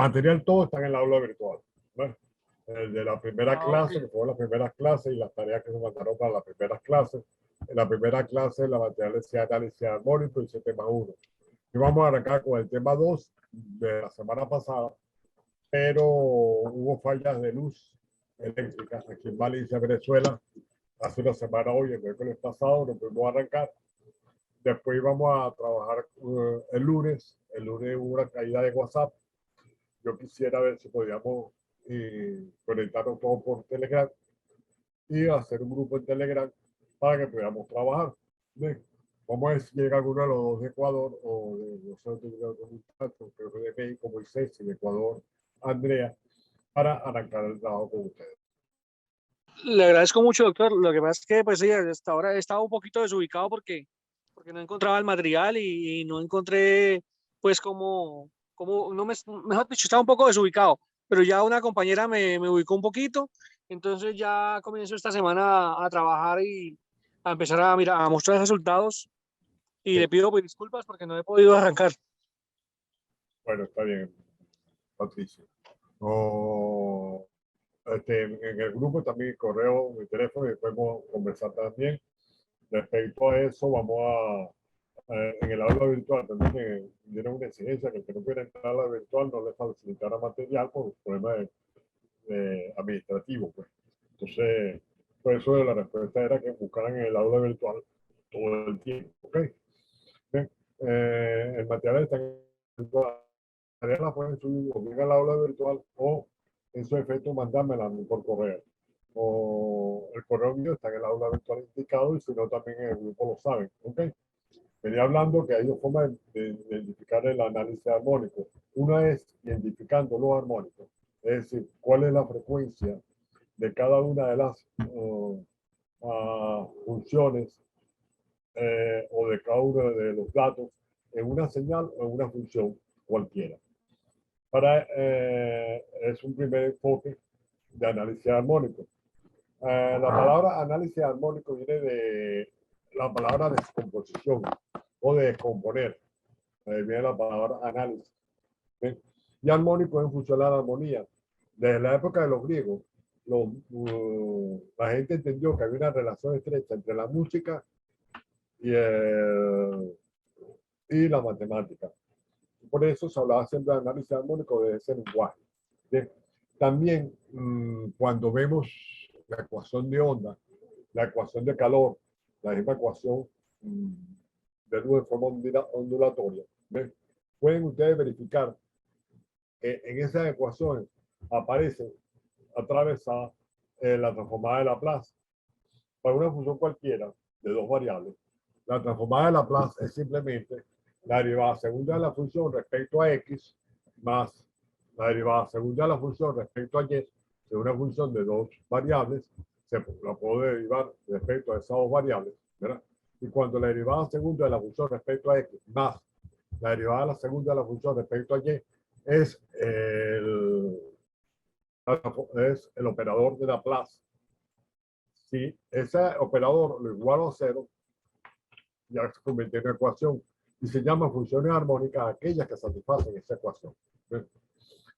material todo está en el aula virtual, ¿no? El de la primera clase, ok. que fueron las primeras clases y las tareas que se mandaron para las primeras clases. En la primera clase, la material decía análisis armónico y ese tema 1. Y vamos a arrancar con el tema 2 de la semana pasada, pero hubo fallas de luz eléctrica aquí en Valencia, Venezuela, hace una semana hoy, el miércoles pasado, no pudimos arrancar. Después íbamos a trabajar el lunes. El lunes hubo una caída de WhatsApp. Yo quisiera ver si podíamos conectarnos todos por Telegram y hacer un grupo en Telegram para que pudiéramos trabajar. Bien. Vamos a ver si llega alguno de los dos de Ecuador o de nosotros, creo que de México, Moisés, y de Ecuador, Andrea, para arrancar el trabajo con ustedes. Le agradezco mucho, doctor. Lo que pasa es que, pues sí, hasta ahora he estado un poquito desubicado porque no encontraba el material y no encontré, pues, no me, mejor dicho, estaba un poco desubicado, pero ya una compañera me ubicó un poquito, entonces ya comienzo esta semana a trabajar y a empezar a mirar, a mostrar resultados y Sí. le pido pues, disculpas porque no he podido arrancar. Bueno, está bien, Patricio. O, en el grupo también correo, mi teléfono, y podemos conversar también. Respecto a eso, vamos en el aula virtual también dieron una exigencia que el que no quiera entrar a la virtual no le facilitara material por problemas administrativos. Pues. Entonces, por eso la respuesta era que buscaran en el aula virtual todo el tiempo. ¿Okay? Bien, el material está en el virtual. La pueden subir o bien al aula virtual o en su efecto mandármela por correo. O el correo mío está en el aula virtual indicado y si no también en el grupo lo saben. ¿Okay? Venía hablando que hay dos formas de identificar el análisis armónico. Una es identificando los armónicos, es decir, cuál es la frecuencia de cada una de las funciones o de cada uno de los datos en una señal o en una función cualquiera. Es un primer enfoque de análisis armónico. La palabra análisis armónico viene de la palabra descomposición o de descomponer. Viene la palabra análisis. ¿Sí? Y armónico es en función de la armonía. Desde la época de los griegos, la gente entendió que había una relación estrecha entre la música y la matemática. Por eso se hablaba siempre de análisis armónico de ese lenguaje. ¿Sí? También, cuando vemos la ecuación de onda, la ecuación de calor, la misma ecuación de luz de forma ondulatoria, ¿ven? Pueden ustedes verificar que en esas ecuaciones aparece atravesada la transformada de Laplace para una función cualquiera de dos variables. La transformada de Laplace es simplemente la derivada segunda de la función respecto a x más la derivada segunda de la función respecto a y de una función de dos variables. Se la puedo derivar respecto a esas dos variables, ¿verdad? Y cuando la derivada segunda de la función respecto a x más la derivada de la segunda de la función respecto a y es el operador de Laplace. Si ese operador lo iguala a cero, ya se convierte en una ecuación y se llama funciones armónicas aquellas que satisfacen esa ecuación.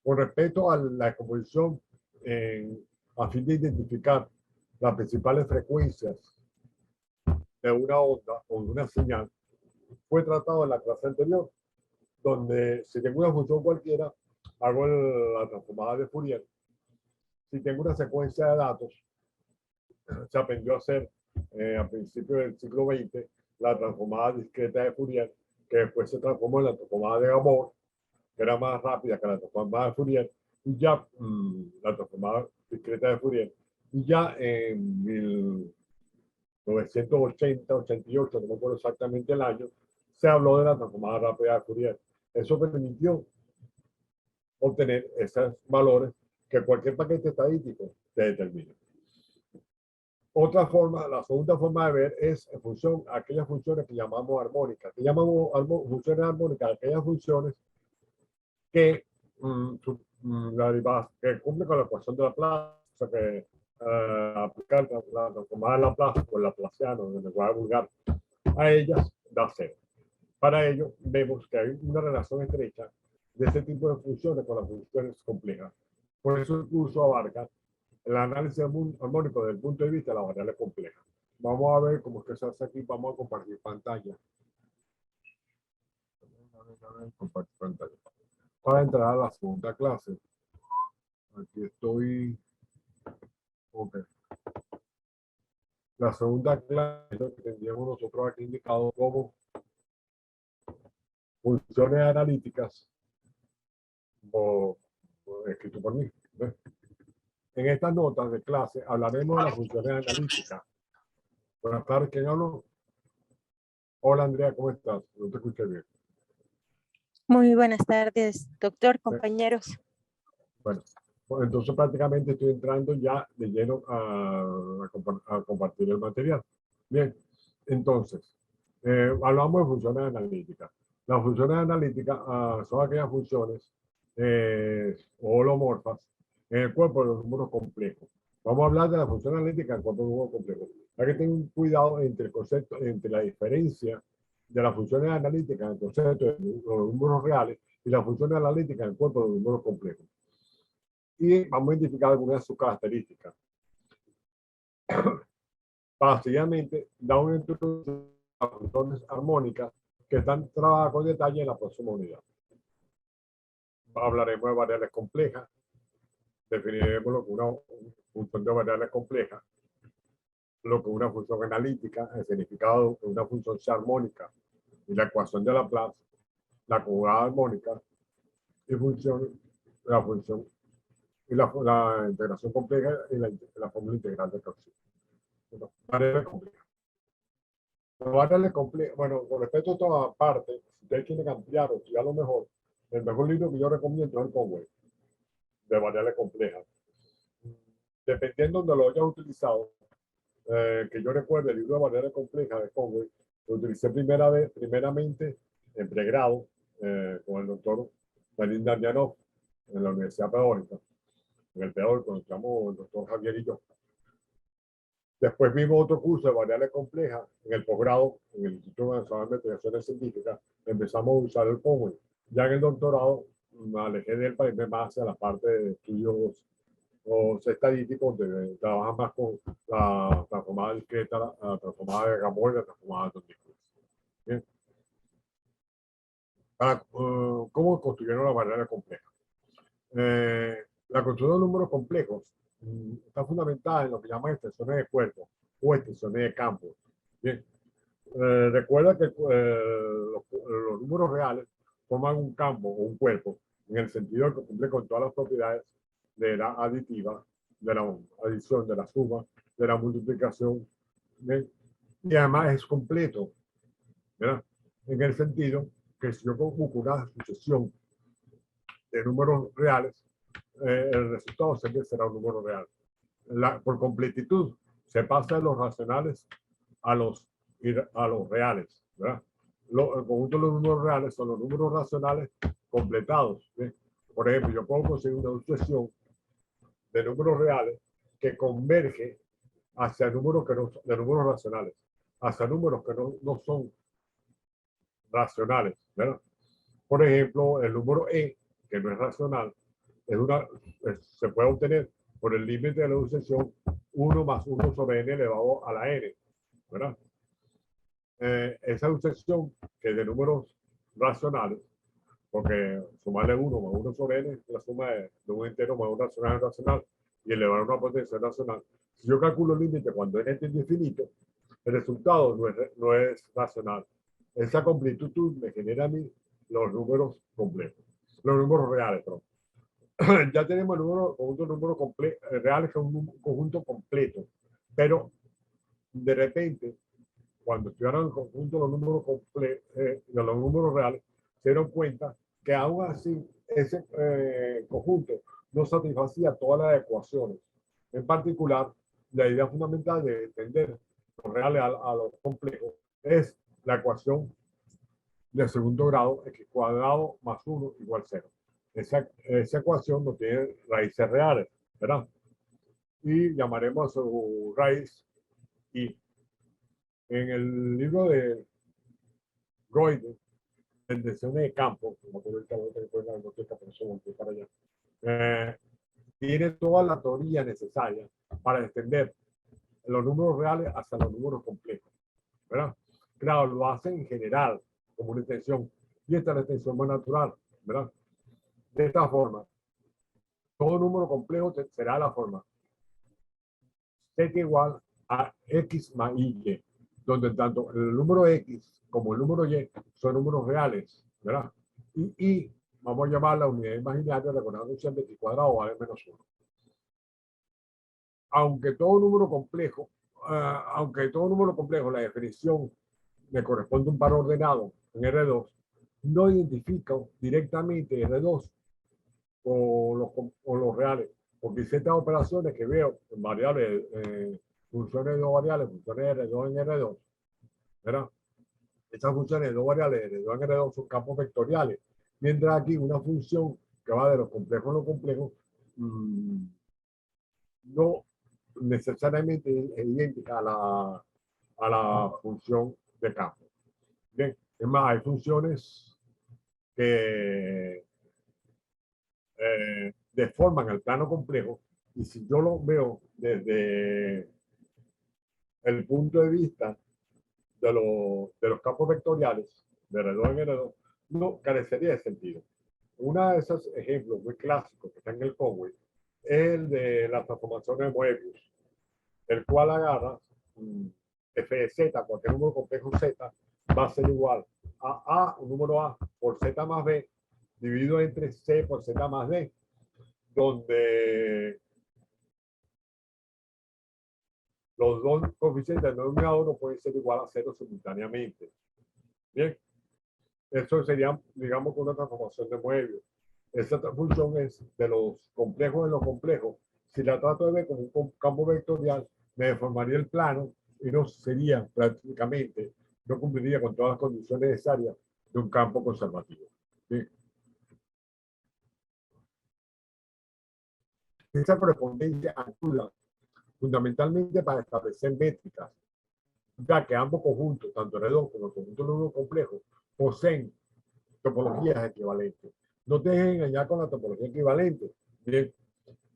Con respecto a la descomposición, a fin de identificar las principales frecuencias de una onda o de una señal, fue tratado en la clase anterior, donde si tengo una función cualquiera, hago la transformada de Fourier. Si tengo una secuencia de datos, se aprendió a hacer a principios del siglo XX la transformada discreta de Fourier, que después se transformó en la transformada de Gabor, que era más rápida que la transformada de Fourier, y ya la transformada discreta de Fourier. Y ya en 1980, 88, no me acuerdo exactamente el año, se habló de la transformada rápida de Fourier. Eso permitió obtener esos valores que cualquier paquete estadístico te determina. Otra forma, la segunda forma de ver es en función a aquellas funciones que llamamos armónicas. Que llamamos funciones armónicas, aquellas funciones que, que cumplen con la ecuación de Laplace, o sea que aplicar la transformada de Laplace o el laplaciano en el lenguaje vulgar a ellas da cero. Para ello, vemos que hay una relación estrecha de este tipo de funciones con las funciones complejas. Por eso el curso abarca el análisis armónico desde el punto de vista de la variable compleja. Vamos a ver cómo es que se hace aquí. Vamos a compartir pantalla. Compartir pantalla. Para entrar a la segunda clase. Aquí estoy. Ok. La segunda clase es lo que tendríamos nosotros aquí indicado como funciones analíticas o escrito por mí. ¿Ves? En estas notas de clase hablaremos de las funciones analíticas. Buenas tardes, ¿quién habló? Hola Andrea, ¿cómo estás? No te escuché bien. Muy buenas tardes, doctor, compañeros. Bueno, pues entonces prácticamente estoy entrando ya de lleno a compartir el material. Bien, entonces, hablamos de funciones analíticas. Las funciones analíticas son aquellas funciones holomorfas en el cuerpo de los números complejos. Vamos a hablar de la función analítica en el cuerpo de los números complejos. Hay que tener un cuidado entre el concepto, entre la diferencia de las funciones analíticas en el concepto de los números reales y las funciones analíticas en el cuerpo de los números complejos. Y vamos a identificar algunas de sus características. Básicamente, da una introducción a funciones armónicas que están trabajadas con detalle en la próxima unidad. Hablaremos de variables complejas, definiremos lo que una función de variables complejas, lo que una función analítica, el significado de una función sea armónica y la ecuación de Laplace, la conjugada armónica y la función y la integración compleja y la fórmula integral de Cauchy. Bueno, variables complejas. Variables complejas. Bueno, con respecto a toda parte, si ustedes quieren ampliar o estudiar lo mejor, el mejor libro que yo recomiendo es el Conway, de variables complejas. Dependiendo de lo hayas utilizado, que yo recuerde el libro de variables complejas de Conway, lo utilicé primeramente en pregrado con el doctor Daniel Darjanov en la Universidad Pedagógica, en el pedagógico, nos llamamos el doctor Javier y yo. Después vimos otro curso de variables complejas en el posgrado, en el Instituto Nacional de Investigaciones Científicas, empezamos a usar el Conway. Ya en el doctorado me alejé de él para irme más hacia la parte de estudios estadísticos, donde trabaja más con la transformada discreta, la transformada de Gamow y la transformada de Diffus. Bien. ¿Cómo construyeron las variables complejas? La construcción de números complejos está fundamentada en lo que llaman extensiones de cuerpo o extensiones de campo. Bien. Recuerda que los números reales forman un campo o un cuerpo en el sentido de que cumple con todas las propiedades de la aditiva, de la adición, de la suma, de la multiplicación, ¿bien? Y además es completo, ¿verdad? En el sentido que si yo busco una sucesión de números reales, el resultado siempre será un número real. Por completitud, se pasa de los racionales a los reales, ¿verdad? El conjunto de los números reales son los números racionales completados. ¿Bien? Por ejemplo, yo puedo conseguir una sucesión de números reales que converge hacia números de números racionales, hacia números que no son racionales, ¿verdad? Por ejemplo, el número e, que no es racional, se puede obtener por el límite de la sucesión 1 más 1 sobre n elevado a la n, ¿verdad? Esa sucesión que es de números racionales, porque sumarle 1 más 1 sobre n es la suma de un entero más un racional y elevar una potencia racional. Si yo calculo el límite cuando n es infinito, el resultado no es racional. Esa completitud me genera a mí los números complejos, los números reales, perdón. Ya tenemos el conjunto de números reales, que es un conjunto completo, pero de repente, cuando estudiaron el conjunto de los números de los números reales, se dieron cuenta que aún así ese conjunto no satisfacía todas las ecuaciones. En particular, la idea fundamental de extender los reales a los complejos es la ecuación de segundo grado, x cuadrado más 1 igual 0. Esa ecuación no tiene raíces reales, ¿verdad? Y llamaremos a su raíz y en el libro de Goide extensiones de campo, como que ahorita voy a tener la biblioteca, por eso volví para allá, tiene toda la teoría necesaria para extender los números reales hasta los números complejos, ¿verdad? Claro, lo hacen en general, como una extensión, y esta es la extensión más natural, ¿verdad? De esta forma, todo número complejo será la forma z igual a x más y, donde tanto el número x como el número y son números reales, ¿verdad? Y vamos a llamar la unidad imaginaria, recordando siempre que x cuadrado vale menos 1. Aunque todo número complejo, la definición le corresponde a un par ordenado en R2, no identifica directamente R2 o los reales, porque hay ciertas operaciones que veo en variables, funciones de dos variables, funciones de R2 en R2, ¿verdad? Estas funciones de dos variables de R2 en R2 son campos vectoriales, mientras aquí una función que va de los complejos a los complejos no necesariamente es idéntica a la función de campo. Bien, es más, hay funciones que deforman el plano complejo, y si yo lo veo desde el punto de vista de los campos vectoriales, de R2 en R2, no carecería de sentido. Uno de esos ejemplos muy clásicos que está en el Conway es el de la transformación de Moebius, el cual agarra f de z, cualquier número complejo z, va a ser igual a un número a por z más b, dividido entre c por z más d, donde los dos coeficientes del denominador no pueden ser igual a 0 simultáneamente. Bien, eso sería, digamos, una transformación de Moebius. Esa función es de los complejos en los complejos. Si la trato de ver como un campo vectorial, me deformaría el plano y no sería prácticamente, no cumpliría con todas las condiciones necesarias de un campo conservativo. ¿Sí? Esa correspondencia ayuda fundamentalmente para establecer métricas, ya que ambos conjuntos, tanto el R2 como el conjunto de números complejos, poseen topologías equivalentes. No te dejen engañar con la topología equivalente. Bien,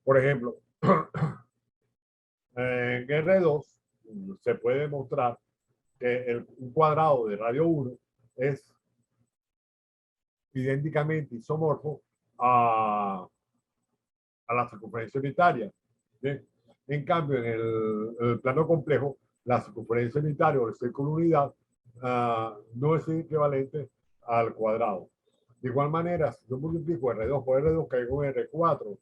por ejemplo, en R2 se puede demostrar que un cuadrado de radio 1 es idénticamente isomorfo a la circunferencia unitaria. ¿Bien? En cambio, en el plano complejo, la circunferencia unitaria o el círculo unidad no es equivalente al cuadrado. De igual manera, si yo multiplico R2 por R2, caigo en R4.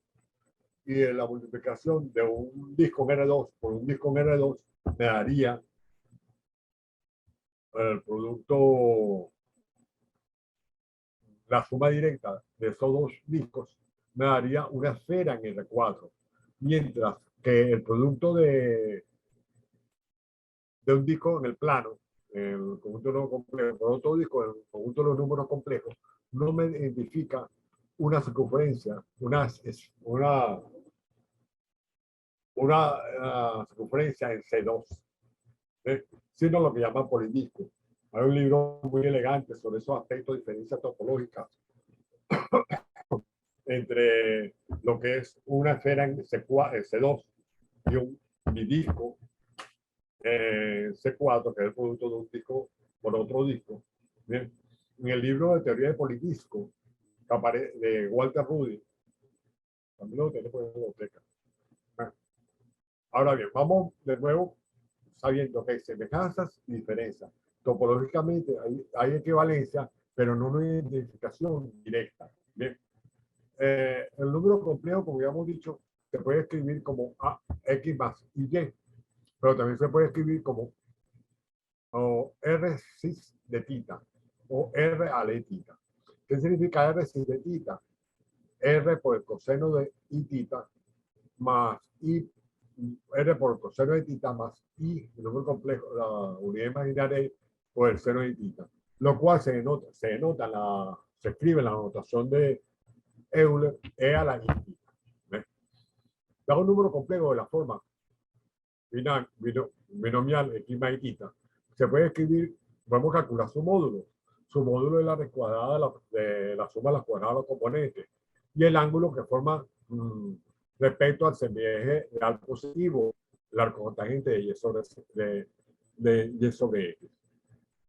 Y en la multiplicación de un disco en R2 por un disco en R2 me daría el producto, la suma directa de esos dos discos me daría una esfera en R4. Mientras que el producto de un disco en el plano, el conjunto de números complejos, por otro disco, el conjunto de los números complejos, no me identifica una circunferencia, una circunferencia en C2, sino lo que llaman polidisco. Hay un libro muy elegante sobre esos aspectos de diferencias topológicas entre lo que es una esfera en C2 y un bidisco C4, que es el producto de un disco por otro disco. Bien. En el libro de teoría de polidisco de Walter Rudy, también lo tenemos en la biblioteca. Ahora bien, vamos de nuevo sabiendo que hay semejanzas y diferencias. Topológicamente hay equivalencia, pero no una identificación directa. Bien. El número complejo, como ya hemos dicho, se puede escribir como X más Y, pero también se puede escribir como R cis de tita o R ale tita. ¿Qué significa R cis de tita? R por el coseno de I tita más I, R por el coseno de tita más I, el número complejo, la unidad imaginaria por el seno de tita. Lo cual se escribe en la notación de Euler, E a la I tita. Da un número complejo de la forma binomial X más Y tita. Se puede escribir, vamos a calcular su módulo. su módulo es la raíz cuadrada de la suma de las cuadradas de los componentes, y el ángulo que forma respecto al semieje real positivo, el arco tangente de y sobre, de y sobre x.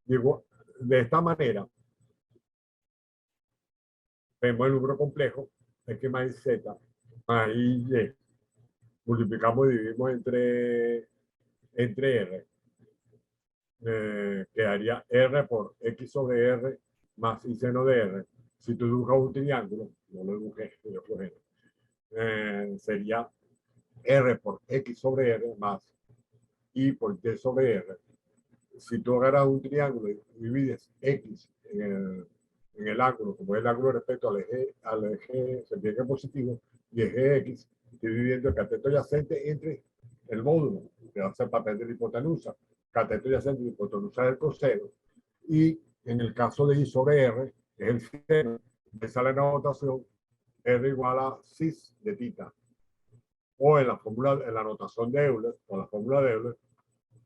Digo, de esta manera, vemos el número complejo, x más z más y, multiplicamos y dividimos entre r. Quedaría r por x sobre r más y seno de r. Si tú dibujas un triángulo, no lo dibujé, yo flojera, sería r por x sobre r más y por y sobre r. Si tú agarras un triángulo y divides x en el ángulo, como es el ángulo respecto al eje semieje positivo y eje x, dividiendo el cateto adyacente entre el módulo, que va a ser papel de la hipotenusa, cateto adyacente de la hipotenusa del coseno, y en el caso de y sobre r, que es el seno, me sale la notación r igual a cis de tita, o en la fórmula, en la notación de Euler, o la fórmula de Euler,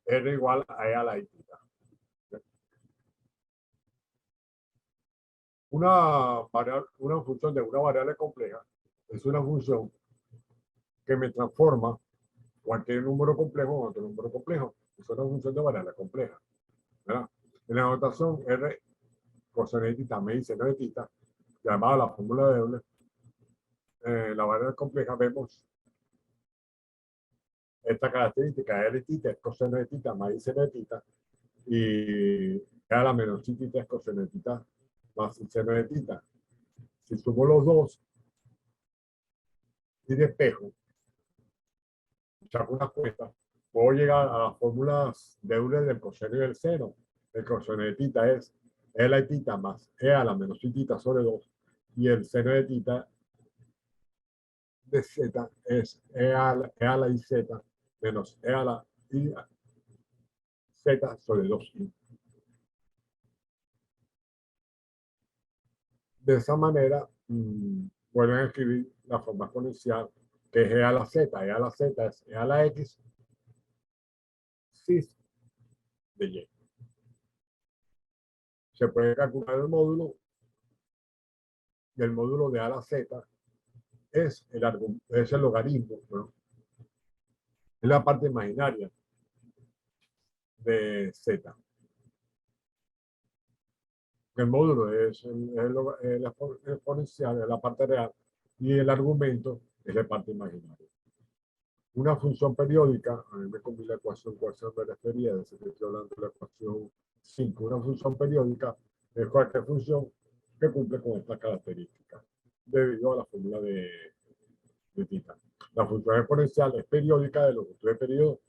r igual a e a la i tita. Una función de una variable compleja es una función que me transforma cualquier número complejo en otro número complejo. Es una función de variable compleja, ¿verdad? En la notación R coseno de tita me dice no de tita, llamada la fórmula de Euler, la variable compleja, vemos esta característica: R de tita es coseno de tita más y seno de tita, y a la menos y tita es coseno de tita más y seno de tita. Si sumo los dos y despejo, saco unas cuentas, puedo llegar a las fórmulas de Euler del coseno y del seno. El coseno de tita es e a la tita más e a la menos i tita sobre 2, y el seno de tita de z es e a la i z menos e a la i z sobre 2i. De esa manera, vuelven a escribir la forma exponencial, que es e a la z. E a la z es e a la x cis de y. Se puede calcular el módulo, y el módulo de a a la z es el logaritmo, ¿no? Es la parte imaginaria de z. El módulo es el exponencial, es la parte real, y el argumento es la parte imaginaria. Una función periódica, a mí me comí la ecuación cual se me refería, desde que estoy hablando de la ecuación 5. Una función periódica es cualquier función que cumple con estas características, debido a la fórmula de tita. La función exponencial es periódica de longitud de periodo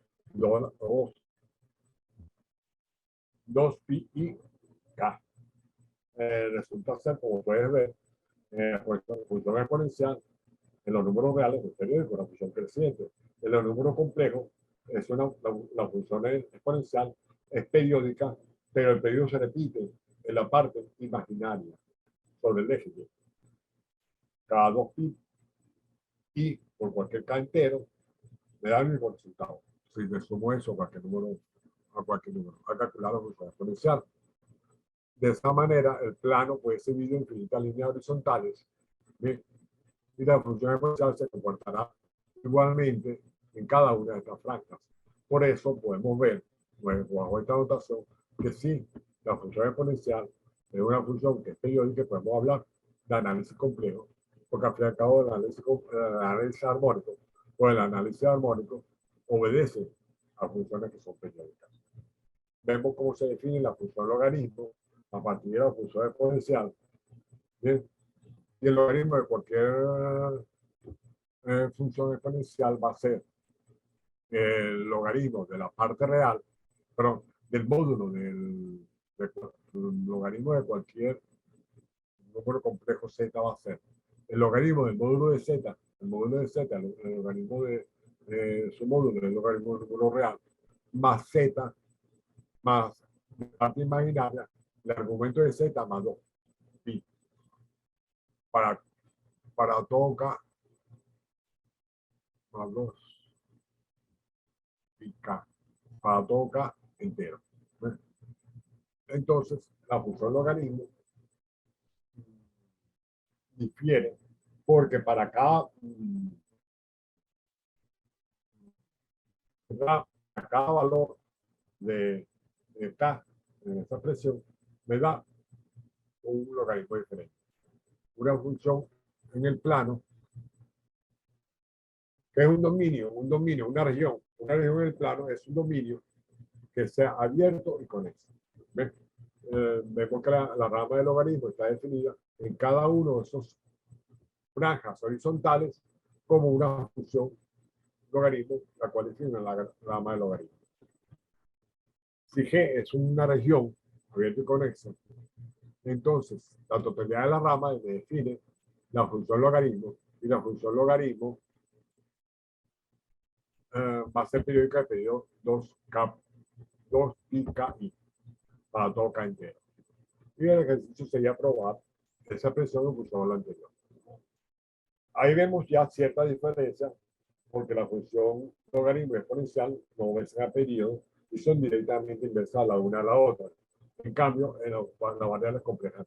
2pi y k. Resulta ser, como puedes ver, la función exponencial en los números reales es periódico, una función creciente. En los números complejos, la función exponencial es periódica, pero el periodo se repite en la parte imaginaria sobre el eje. Cada 2pi y por cualquier k entero me da el mismo resultado. Si le sumo eso a cualquier número, a calcular la función exponencial. De esa manera, el plano puede ser dividido en infinitas líneas horizontales. ¿Bien? Y la función exponencial se comportará igualmente en cada una de estas franjas. Por eso podemos ver, bajo esta notación, que sí, la función exponencial es una función que es periódica, y podemos hablar de análisis complejo, porque al fin y al cabo el análisis armónico o el análisis armónico obedece a funciones que son periódicas. Vemos cómo se define la función logaritmo a partir de la función exponencial. ¿Bien? Y el logaritmo de cualquier función exponencial va a ser el logaritmo de la parte real, perdón, del módulo del logaritmo de cualquier número complejo z va a ser el logaritmo del módulo de z, el módulo de z, el logaritmo de su módulo, el logaritmo del número real, más z, más parte imaginaria, el argumento de z más 2 pi. Para todo k más 2 pi k, para todo k entero. Entonces, la función logaritmo difiere porque para cada valor de K en esa expresión me da un logaritmo diferente. Una función en el plano que es un dominio, una región en el plano es un dominio que sea abierto y conexo. Vemos que la rama del logaritmo está definida en cada uno de esos franjas horizontales como una función logaritmo, la cual define la rama del logaritmo. Si G es una región abierta y conexa, entonces la totalidad de la rama define la función logaritmo, y la función logaritmo va a ser periódica de periodo 2K, 2 pi K I, para todo K entero. Y el ejercicio sería probar esa expresión en función a lo anterior. Ahí vemos ya cierta diferencia, porque la función logaritmo exponencial no obedecerá a periodo y son directamente inversas la una a la otra. En cambio, en la variable es compleja.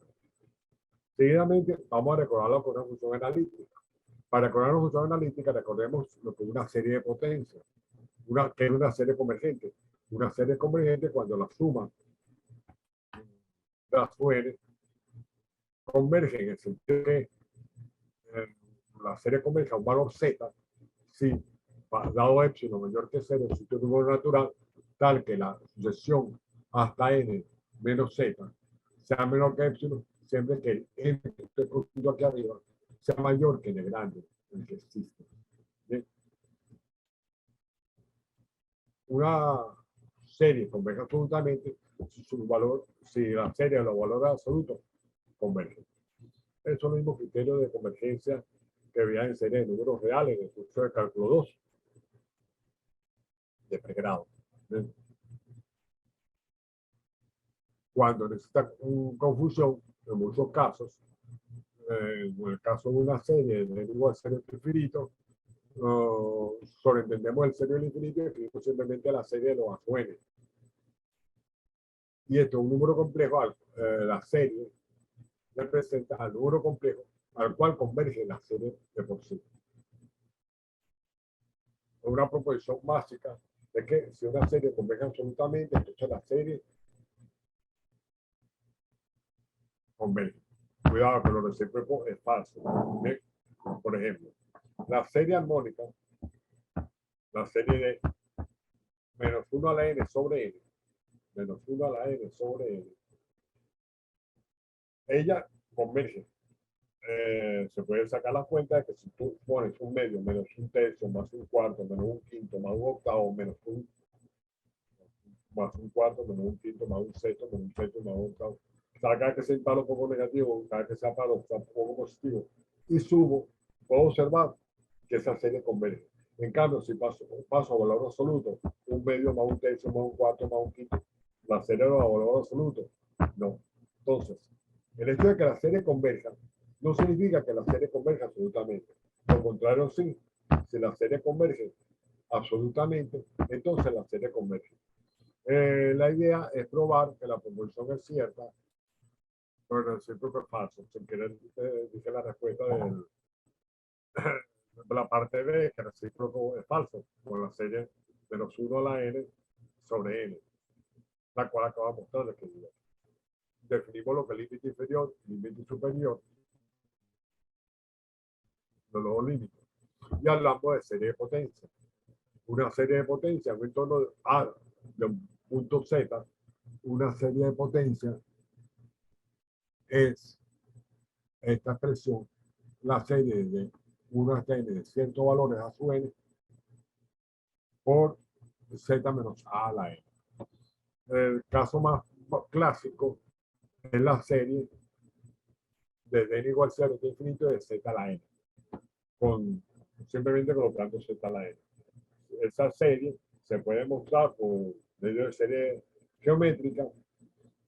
Seguidamente, vamos a recordarlo con una función analítica. Para recordar una función analítica, recordemos lo que es una serie de potencias, que es una serie convergente. Una serie convergente, cuando la suma de las fueres convergen en el sentido que la serie converge a un valor z, si dado epsilon mayor que 0 existe un número natural tal que la sucesión hasta n menos z sea menor que epsilon, siempre que el m que estoy poniendo aquí arriba sea mayor que el grande, el que existe. ¿Bien? Una serie converge absolutamente si la serie de los valores absolutos convergen. Esos son los mismos criterios de convergencia que había en serie de números reales en el curso de cálculo 2 de pregrado. Cuando necesita confusión, en muchos casos, en el caso de una serie de n igual a 0 infinito, sobreentendemos el serio del infinito y escribimos simplemente la serie de los A sub n. Y esto es un número complejo, la serie representa al número complejo al cual converge la serie de por sí. Una proposición básica de que si una serie converge absolutamente, entonces la serie converge. Cuidado que lo recíproco es falso. ¿Sí? Por ejemplo, la serie armónica, la serie de menos 1 a la n sobre n, menos 1 a la n sobre n, ella converge. Se puede sacar la cuenta de que si tú pones un medio menos un tercio más un cuarto menos un quinto más un octavo menos un cuarto menos un quinto más un sexto menos un sexto más un octavo, cada que sea un palo poco negativo, cada que sea palo poco positivo y subo, puedo observar que esa serie converge. En cambio, si paso a valor absoluto, un medio más un tercio más un cuarto más un quinto, la serie va a valor absoluto, no. Entonces, el hecho de que la serie converja no significa que la serie converja absolutamente. Por contrario, sí. Si la serie converge absolutamente, entonces la serie converge. La idea es probar que la proporción es cierta, pero el recíproco es falso. Sin querer, dije la respuesta de la parte B, que el recíproco es falso, con la serie menos 1 a la n sobre n, la cual acaba de mostrar que definimos lo que es límite inferior, límite superior, de los límites. Y hablamos de serie de potencia. Una serie de potencia, en un entorno A de un punto Z, una serie de potencia es esta expresión, la serie de 1 hasta n de ciertos valores a su n por z menos a la n. El caso más clásico es la serie de n igual a 0 hasta infinito de z a la n, simplemente colocando z a la n. Esa serie se puede mostrar por medio de serie geométrica,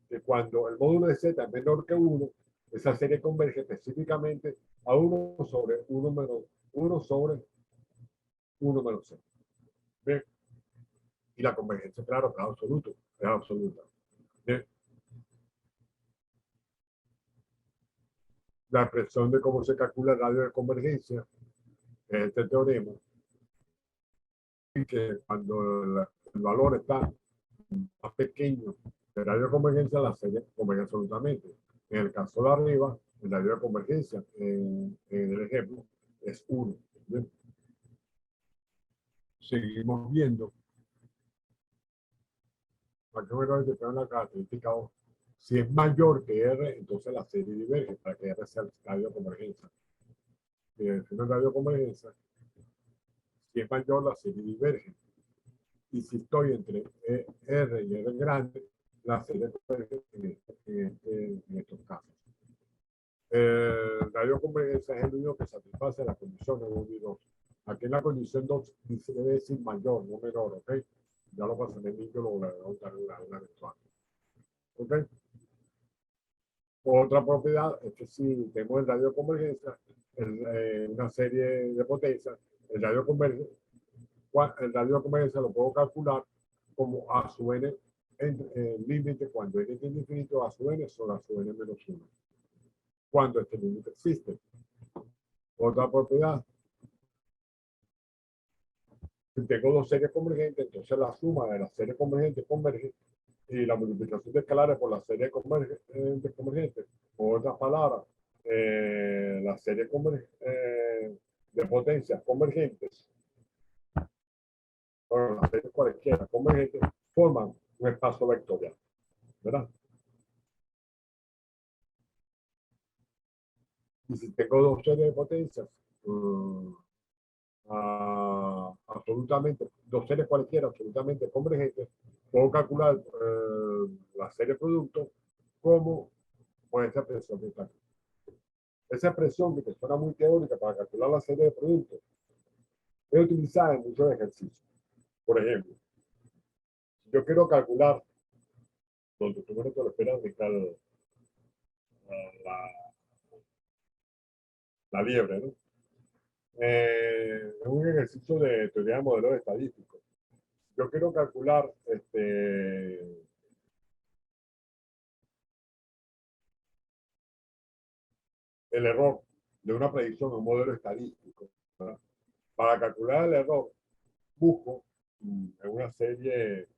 que cuando el módulo de z es menor que 1, esa serie converge específicamente a 1 sobre 1 menos 1 sobre 1 menos z. Y la convergencia, claro, es absoluta. Bien. la expresión de cómo se calcula el radio de convergencia, este teorema, y que cuando el valor está más pequeño del radio de convergencia, la serie converge absolutamente. En el caso de arriba, el radio de convergencia, en el ejemplo, es 1. ¿Bien? Seguimos viendo. Aquí me lo que la característica O. Si es mayor que R, entonces la serie diverge para que R sea el radio de convergencia. Si es un radio de convergencia, si es mayor, la serie diverge. Y si estoy entre R y R grande, la serie converge en estos casos. El radio de convergencia es el único que satisface la condición 1 y 2. Aquí en la condición 2 debe decir mayor, no menor, ¿ok? Ya lo pasaré en yo lo voy a dar una virtual. ¿Ok? Otra propiedad es que si tengo el radio de convergencia, una serie de potencias, el radio de convergencia lo puedo calcular como A sub n en límite cuando n tiende infinito, A sub n sobre A sub n menos 1. Cuando este límite existe. Otra propiedad. Si tengo dos series convergentes, entonces la suma de las series convergentes converge y la multiplicación de escalares por la serie convergente. O otras palabras, la serie de potencias convergentes, o las series cualesquiera convergentes, forman un espacio vectorial. ¿Verdad? Y si tengo dos series de potencias, absolutamente, dos series cualquiera absolutamente convergentes, puedo calcular la serie producto como esa expresión que está aquí. Esa expresión que suena muy teórica para calcular la serie de productos es utilizada en muchos ejercicios. Por ejemplo, si yo quiero calcular, donde tú me lo esperas, la liebre, ¿no? Es un ejercicio de teoría de modelos estadísticos. Yo quiero calcular el error de una predicción en un modelo estadístico. ¿Verdad? Para calcular el error, busco en una serie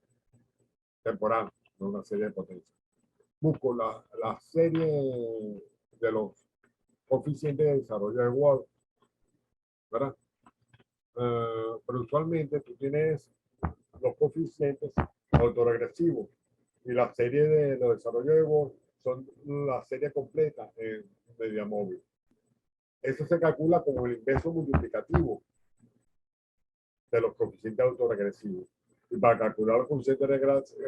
temporal, no una serie de potencia. Busco la serie de los coeficientes de desarrollo de Wald, ¿verdad? Pero usualmente tú tienes los coeficientes autorregresivos y la serie de los desarrollos de Wald son la serie completa en medida móvil. Eso se calcula como el inverso multiplicativo de los coeficientes autorregresivos. Y para calcular los coeficientes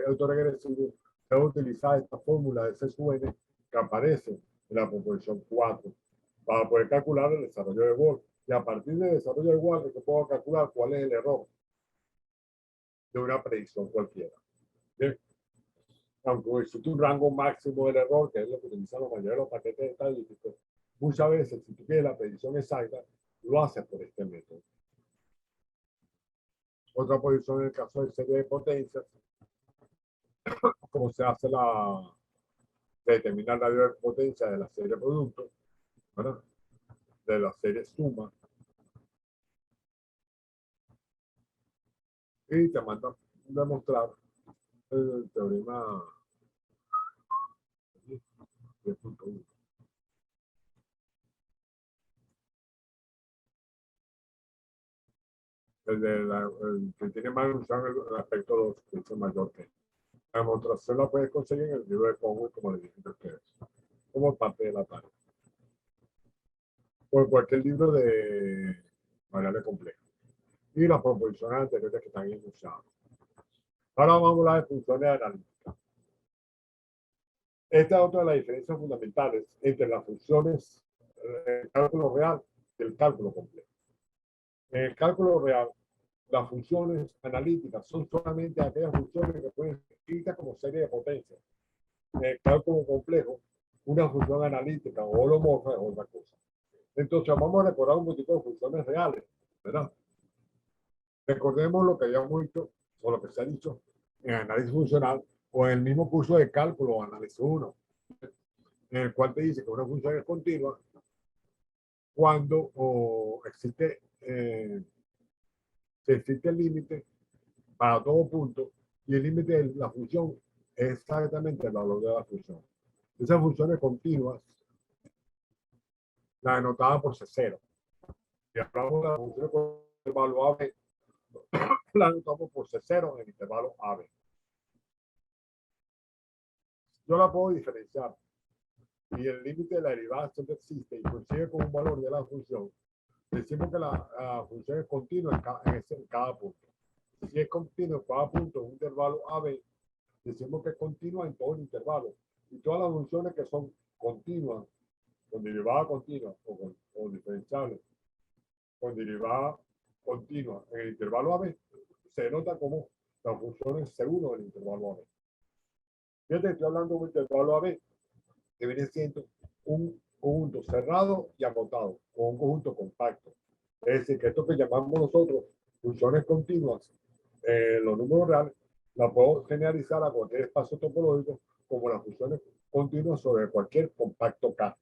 autorregresivos, se va a utilizar esta fórmula de C sub n que aparece en la proposición 4 para poder calcular el desarrollo de Wald. Y a partir del desarrollo de Wald, yo puedo calcular cuál es el error de una predicción cualquiera. ¿Bien? Aunque existe un rango máximo del error, que es lo que utilizan los mayores de los paquetes estadísticos, muchas veces, si tú quieres la predicción exacta, lo haces por este método. Otra posición en el caso de serie de potencias, como se hace de determinar la radio de potencia de la serie producto, ¿verdad? De la serie suma, y te manda a demostrar el teorema 10.1. El que tiene más ilusión el aspecto 2, que es mayor que. La demostración la puedes conseguir en el libro de Conway, como le dije a ustedes, como parte de la tarea. O en cualquier libro de variable compleja. Y las proposiciones anteriores que están enunciadas. Ahora vamos a hablar de funciones analíticas. Esta es otra de las diferencias fundamentales entre las funciones del cálculo real y el cálculo complejo. En el cálculo real, las funciones analíticas son solamente aquellas funciones que pueden ser escritas como serie de potencias. En el cálculo complejo, una función analítica o holomorfa es otra cosa. Entonces, vamos a recordar un poquito de funciones reales, ¿verdad? Recordemos lo que habíamos dicho, o lo que se ha dicho en análisis funcional, o en el mismo curso de cálculo o análisis 1, en el cual te dice que una función es continua cuando existe el límite para todo punto y el límite de la función es exactamente el valor de la función. Esas funciones continuas las anotaba por C0. Si hablamos de la función con intervalo AB, la anotamos por C0 en el intervalo AB. Yo la puedo diferenciar y el límite de la derivada siempre existe y coincide con un valor de la función. Decimos que la función es continua en cada punto. Si es continua en cada punto en un intervalo AB, decimos que es continua en todo el intervalo. Y todas las funciones que son continuas, con derivada continua o diferenciables, con derivada continua en el intervalo AB, se nota como las funciones C1 del intervalo AB. Fíjate, estoy hablando de un intervalo AB que viene siendo un conjunto cerrado y acotado, o un conjunto compacto. Es decir, que esto que llamamos nosotros funciones continuas, los números reales, la puedo generalizar a cualquier espacio topológico como las funciones continuas sobre cualquier compacto K.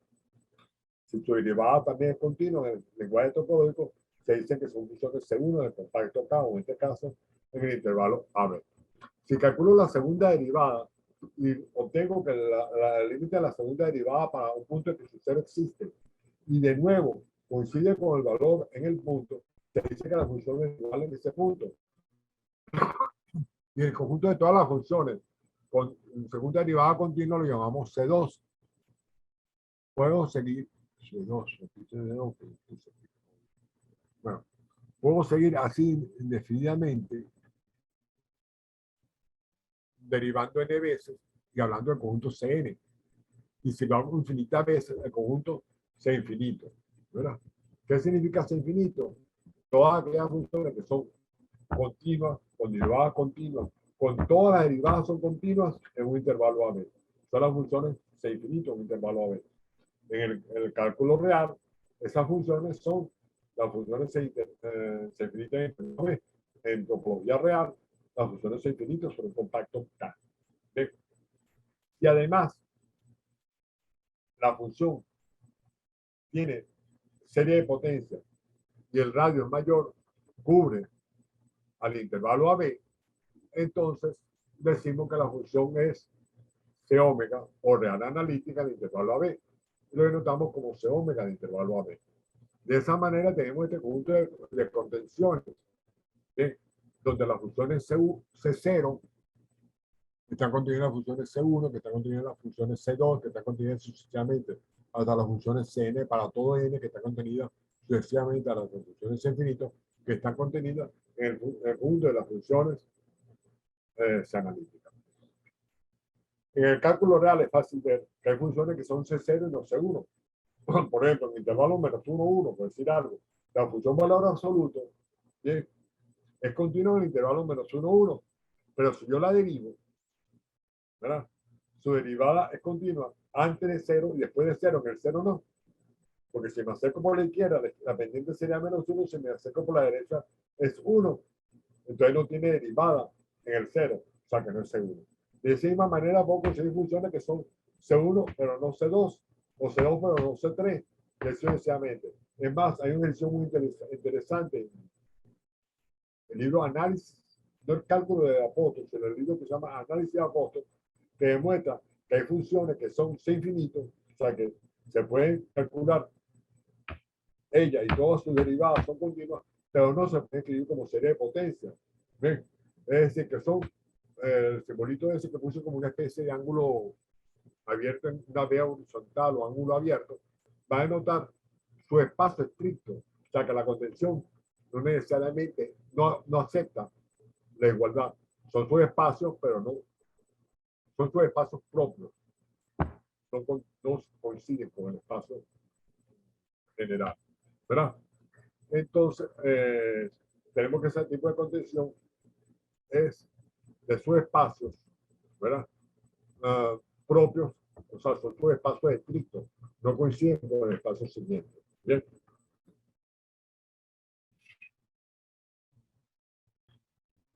Si su derivada también es continua en el lenguaje topológico, se dice que son funciones C1 del compacto K, o en este caso, en el intervalo AB. Si calculo la segunda derivada y obtengo que el límite de la segunda derivada para un punto en que su cero existe, y de nuevo coincide con el valor en el punto, se dice que la función es igual en ese punto. Y el conjunto de todas las funciones con segunda derivada continua lo llamamos C2. Puedo seguir C2. Bueno, puedo seguir así indefinidamente, derivando n veces y hablando del conjunto Cn. Y si lo hago infinitas veces, el conjunto C infinito, ¿verdad? ¿Qué significa C infinito? Todas aquellas funciones que son continuas, con derivadas continuas, con todas las derivadas son continuas en un intervalo AB. Son las funciones C infinito en un intervalo AB. En el cálculo real, esas funciones son las funciones C infinito en intervalo AB. En topología real, las funciones C infinito son un compacto K. ¿Sí? Y además, la función tiene serie de potencias y el radio es mayor, cubre al intervalo AB, entonces decimos que la función es C omega o real analítica del intervalo AB. Y lo denotamos como C omega del intervalo AB. De esa manera tenemos este conjunto de contenciones, ¿sí? Donde las funciones C0 están contenidas las funciones C1, que están contenidas las funciones C2, que están contenidas sucesivamente hasta las funciones Cn para todo n, que están contenidas sucesivamente a las funciones C infinito, que están contenidas en el conjunto de las funciones C analíticas. En el cálculo real es fácil ver que hay funciones que son C0 y no C1. Por ejemplo, en intervalo menos 1, 1, por decir algo, la función valor absoluto, ¿sí? Es continua en el intervalo menos 1, 1. Pero si yo la derivo, ¿verdad? Su derivada es continua antes de 0 y después de 0, que el 0 no. Porque si me acerco por la izquierda, la pendiente sería menos 1, si me acerco por la derecha es 1. Entonces no tiene derivada en el 0, o sea que no es C1. De esa misma manera puedo conseguir funciones que son C1 pero no C2, o C2 pero no C3, y así sucesivamente. Es más, hay una edición muy interesante, el libro Análisis, no el cálculo de Apóstol, sino el libro que se llama Análisis de Apóstol, que demuestra que hay funciones que son C infinito, o sea que se pueden calcular ella y todas sus derivadas son continuas, pero no se pueden escribir como serie de potencia. ¿Ven? Es decir, que son el simbolito ese que puse como una especie de ángulo abierto en una vía horizontal o ángulo abierto, va a denotar su espacio estricto. O sea que la contención no necesariamente no acepta la igualdad. Son sus espacios, pero no son sus espacios propios. No coinciden con el espacio general. ¿Verdad? Entonces, tenemos que ese tipo de contención es de sus espacios, ¿verdad? Propios, o sea, son sus espacios estrictos, no coinciden con el espacio siguiente. Bien.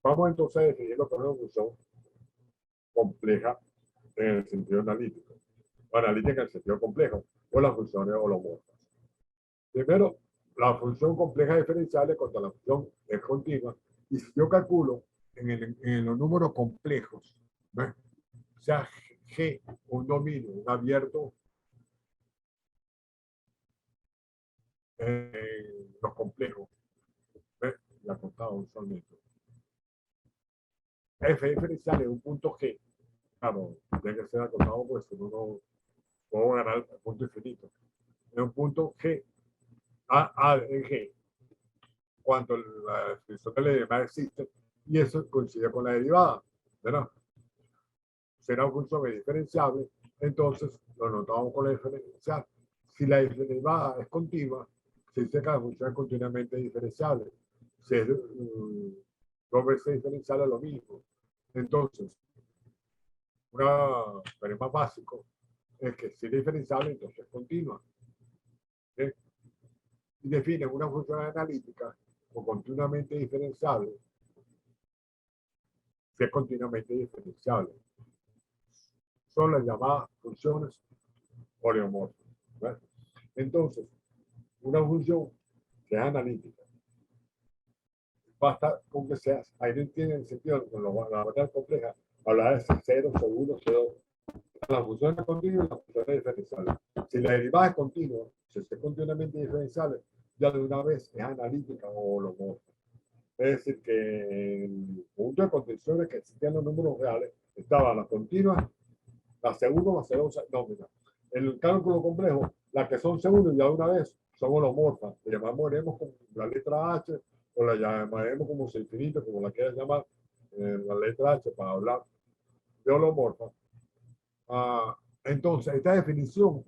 Vamos entonces a definir lo que es una función compleja en el sentido analítico, o analítica en el sentido complejo, o las funciones holomorfas. Primero, la función compleja diferencial es contra la función es continua. Y si yo calculo en los números complejos, ¿ves? O sea, G, un dominio, un abierto, los complejos, ¿ves? Y acostado usualmente. F diferencial es un punto G. Claro, tiene que ser acostado porque si no, no puedo ganar el punto infinito. Es un punto G, A en G, cuando la definición de la derivada existe, y eso coincide con la derivada, ¿verdad? Será una función diferenciable, entonces lo notamos con la diferencial. Si la derivada es continua, se dice que la función es continuamente diferenciable. Si es dos veces diferenciable es lo mismo. Entonces, un teorema básico es que si es diferenciable, entonces es continua. ¿Sí? Y define una función analítica o continuamente diferenciable si es continuamente diferenciable. Son las llamadas funciones oleomorfas. ¿Ves? Entonces, una función que es analítica, basta con que seas, ahí no tiene el sentido con la manera compleja, hablar de C0, C1, C2. La función es continua y la función es diferenciable. Si la derivada es continua, si es continuamente diferenciable, ya de una vez es analítica o holomorfa. Es decir, que el punto de contención es que existían los números reales, estaba la continua, la C1, la C2, no, mira, el cálculo complejo, las que son C1 ya de una vez son holomorfas, le llamaremos como la letra H o la llamaremos como C infinito, como la quieras llamar, la letra H para hablar de holomorfa. Entonces, esta definición,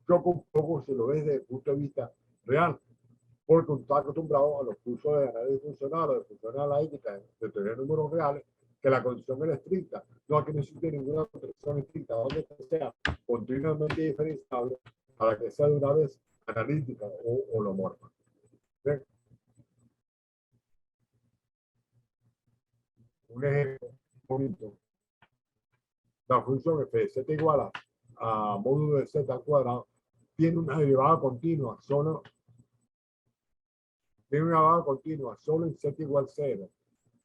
yo un poco se lo ves desde el punto de vista real, porque uno está acostumbrado a los cursos de análisis funcional o de función analítica de tener números reales, que la condición era estricta. No, aquí no existe ninguna condición estricta, donde sea continuamente diferenciable para que sea de una vez analítica o holomorfa. ¿Ven? Un ejemplo bonito. La función f de z igual a módulo de z al cuadrado tiene una derivada continua solo en z igual 0,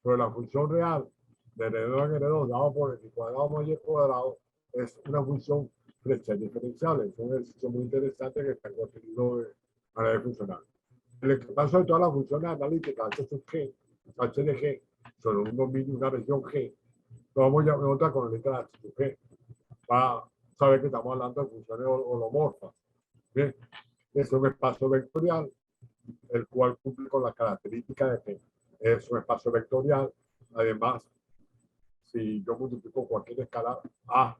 pero la función real de R2 en R2 dado por x cuadrado más y cuadrado es una función flecha diferenciable. Es un ejercicio muy interesante que está en contenido de análisis funcional. En el caso de todas las funciones analíticas, H sub G, H de G, son un dominio, una región G, lo vamos a notar con la letra H sub G, para saber que estamos hablando de funciones holomorfas. Bien, es un espacio vectorial, el cual cumple con la característica de que es un espacio vectorial. Además, si yo multiplico cualquier escalar A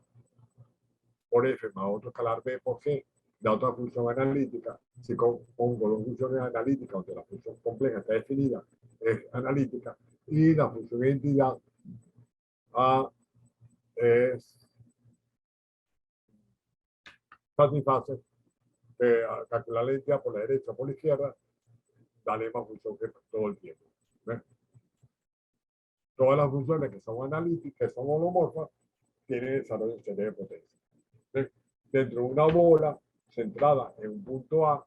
por F más otro escalar B por G, la otra función analítica, si pongo dos funciones analíticas, donde la función compleja está definida, es analítica, y la función de identidad A es satisface calcular la identidad por la derecha o por la izquierda, la misma función que todo el tiempo. ¿Ves? Todas las funciones que son analíticas, que son holomorfas, tienen desarrollo en serie de potencia. ¿Ves? Dentro de una bola centrada en un punto A,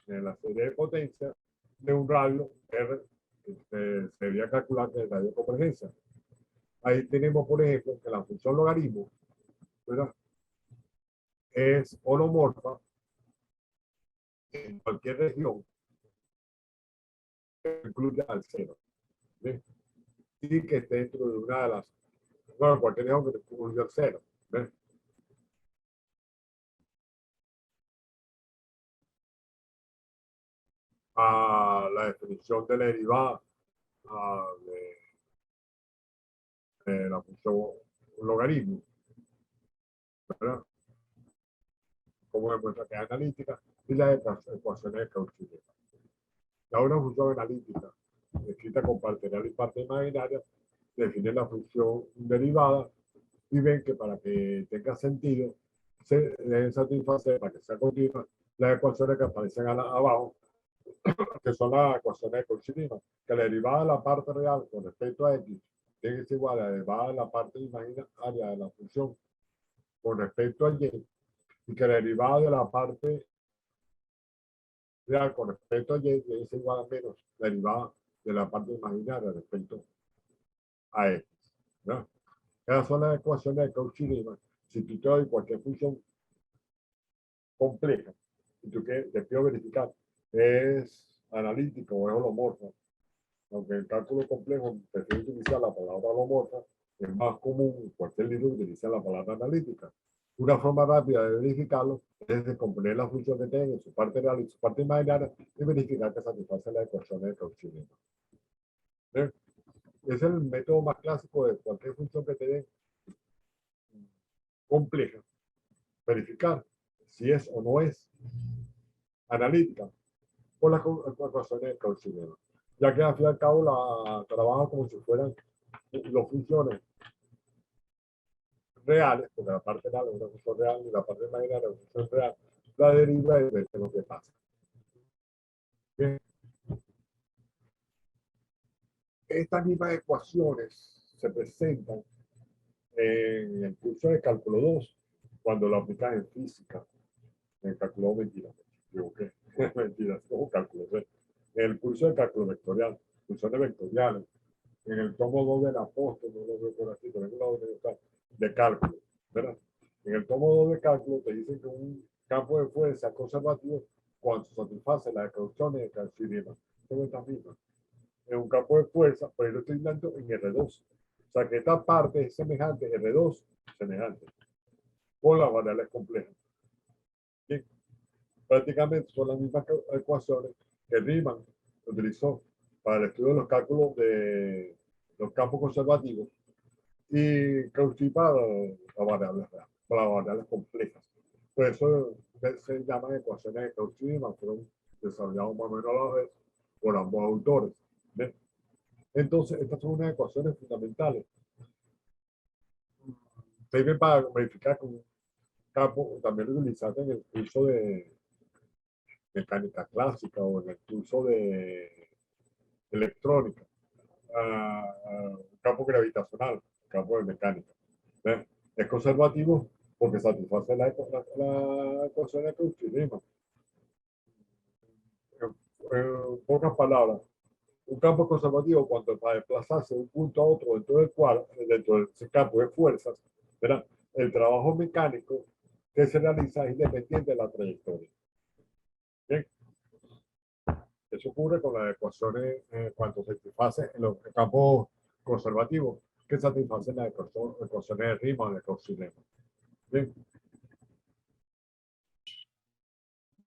en la serie de potencia, de un radio R, sería calcular el radio de convergencia. Ahí tenemos, por ejemplo, que la función logaritmo, ¿verdad?, es holomorfa en cualquier región que incluya al cero. ¿Ves? Y que esté dentro de una de las, bueno, cualquier región que incluya al cero. ¿Ves? A la definición de la derivada de la función logaritmo, ¿verdad?, como demuestra que es analítica, y las ecuaciones de Cauchy. La una función analítica, escrita con parte real y parte imaginaria, define la función derivada y ven que para que tenga sentido, se deben satisfacer, para que sea continua, las ecuaciones que aparecen abajo, que son las ecuaciones de Cauchy, que la derivada de la parte real con respecto a x tiene que ser igual a la derivada de la parte imaginaria de la función con respecto a y, y que la derivada de la parte real con respecto a y es igual a menos la derivada de la parte imaginaria respecto a x, ¿no? Esas son las ecuaciones de Cauchy-Riemann. Si tú te doy cualquier función compleja y tú te pido verificar es analítica o es holomorfa, aunque en cálculo complejo prefiero utilizar la palabra holomorfa, es más común en cualquier libro utilizar la palabra analítica. Una forma rápida de verificarlo es descomponer la función que tenga en su parte real y su parte imaginaria y verificar que satisface las ecuaciones de Cauchy-Riemann. ¿Ven? Es el método más clásico de cualquier función que te den compleja. Verificar si es o no es analítica por las ecuaciones de Cauchy-Riemann. Ya que al fin y al cabo la trabaja como si fueran dos funciones reales, porque la parte real es una función real y la parte imaginaria es una función real, la deriva y ve lo que pasa. Bien. Estas mismas ecuaciones se presentan en el curso de cálculo 2, cuando lo aplicas en física, en el cálculo mentira, mentira, es como cálculo 3, en el curso de cálculo vectorial, funciones vectoriales, en el tomo 2 del apóstol, no lo veo por aquí, pero en el de cálculo, ¿verdad? En el tomo 2 de cálculo te dicen que un campo de fuerza conservativo cuando satisface las ecuaciones de Cauchy-Riemann. Son estas mismas. En un campo de fuerza, por ahí lo estoy dando en R2. O sea que esta parte es semejante, R2, semejante, con las variables complejas. Bien. Prácticamente son las mismas ecuaciones que Riemann utilizó para el estudio de los cálculos de los campos conservativos y Cauchy para las variables reales, para las variables complejas. Por eso se llaman ecuaciones de Cauchy-Riemann, fueron desarrollados más o menos a la vez por ambos autores. ¿Ven? Entonces, estas son unas ecuaciones fundamentales. Sirven para verificar que un campo también lo utilizaste en el curso de mecánica clásica o en el curso de electrónica, un campo gravitacional, un campo de mecánica. ¿Ves? Es conservativo porque satisface la ecuación de Cauchy-Riemann. En pocas palabras, un campo conservativo cuando para desplazarse de un punto a otro dentro de ese campo de fuerzas, ¿verdad? El trabajo mecánico que se realiza es independiente de la trayectoria. ¿Bien? Eso ocurre con las ecuaciones cuando se satisfacen en los campos conservativos que satisfacen las ecuaciones de Riemann o de Cauchy-Riemann. Bien.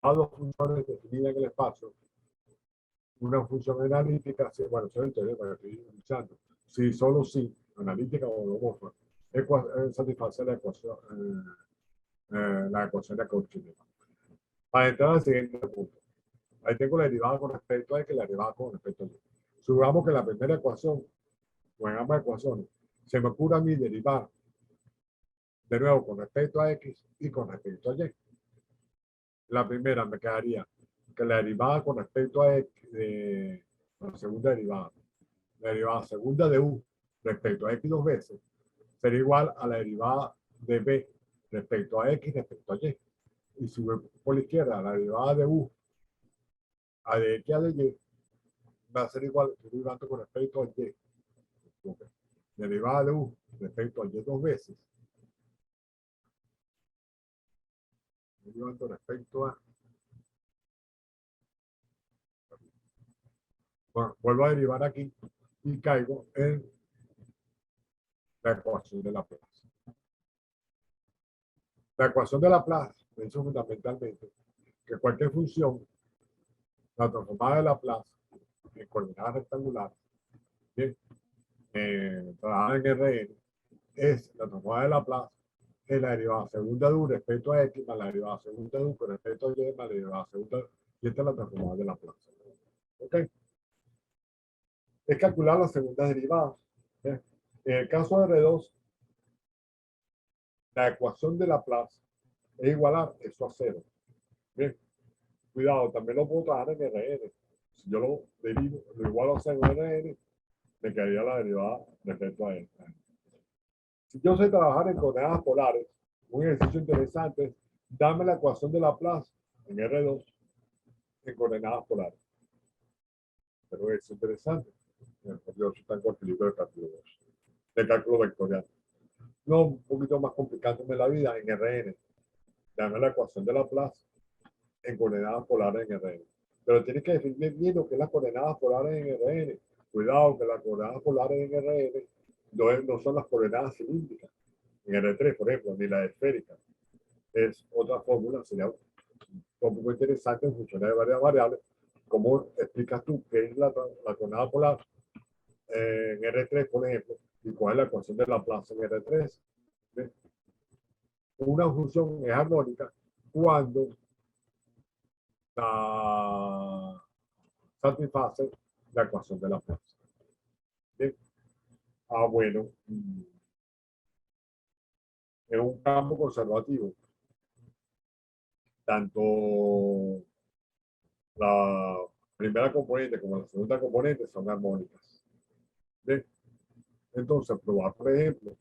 Hay dos funciones definidas en el espacio. Una función analítica, sí, bueno, eso es el teorema que estoy utilizando. Si solo sí, analítica o holomorfa, satisface la ecuación de Cauchy-Riemann. Para entrar al siguiente punto. Ahí tengo la derivada con respecto a X y la derivada con respecto a Y. Supongamos que la primera ecuación, o en ambas ecuaciones, se me ocurre a mí derivar de nuevo con respecto a X y con respecto a Y. La primera me quedaría que la derivada con respecto a X, la segunda derivada, la derivada segunda de U respecto a X dos veces, sería igual a la derivada de B respecto a X respecto a Y. Y si voy por la izquierda, la derivada de U a de X a de Y va a ser igual, estoy derivando con respecto a Y. Okay. Derivada de U respecto a Y dos veces. Derivando respecto a... Bueno, vuelvo a derivar aquí y caigo en la ecuación de Laplace. La ecuación de Laplace dice fundamentalmente que cualquier función, la transformada de Laplace en coordenadas rectangulares, trabajada en Rn, es la transformada de Laplace es la derivada segunda de U respecto a X más la derivada segunda de U con respecto a Y más la derivada segunda de U. Y esta es la transformada de Laplace. ¿Ok? Es calcular las segundas derivadas. En el caso de R2, la ecuación de Laplace es igualar eso a cero. Bien, cuidado, también lo puedo trabajar en Rn. Si yo lo derivo, lo igualo a cero en Rn, me quedaría la derivada respecto a esta. Si yo sé trabajar en coordenadas polares, un ejercicio interesante es dame la ecuación de Laplace en R2 en coordenadas polares. Pero es interesante. Yo soy con el libro de cálculo 2, de cálculo vectorial. No, un poquito más complicándome la vida en RN. Dame la ecuación de Laplace en coordenadas polares en RN. Pero tienes que definir bien lo que es las coordenadas polares en RN. Cuidado que las coordenadas polares en RN no son las coordenadas cilíndricas. En R3, por ejemplo, ni la esférica. Es otra fórmula, sería un poco interesante en función de varias variables. ¿Cómo explicas tú qué es la coordenada polar en R3, por ejemplo, y cuál es la ecuación de Laplace en R3? ¿Ves? Una función es armónica cuando satisface la ecuación de Laplace. ¿Bien? Bueno, es un campo conservativo. Tanto la primera componente como la segunda componente son armónicas. ¿Bien? Entonces, probar, por ejemplo,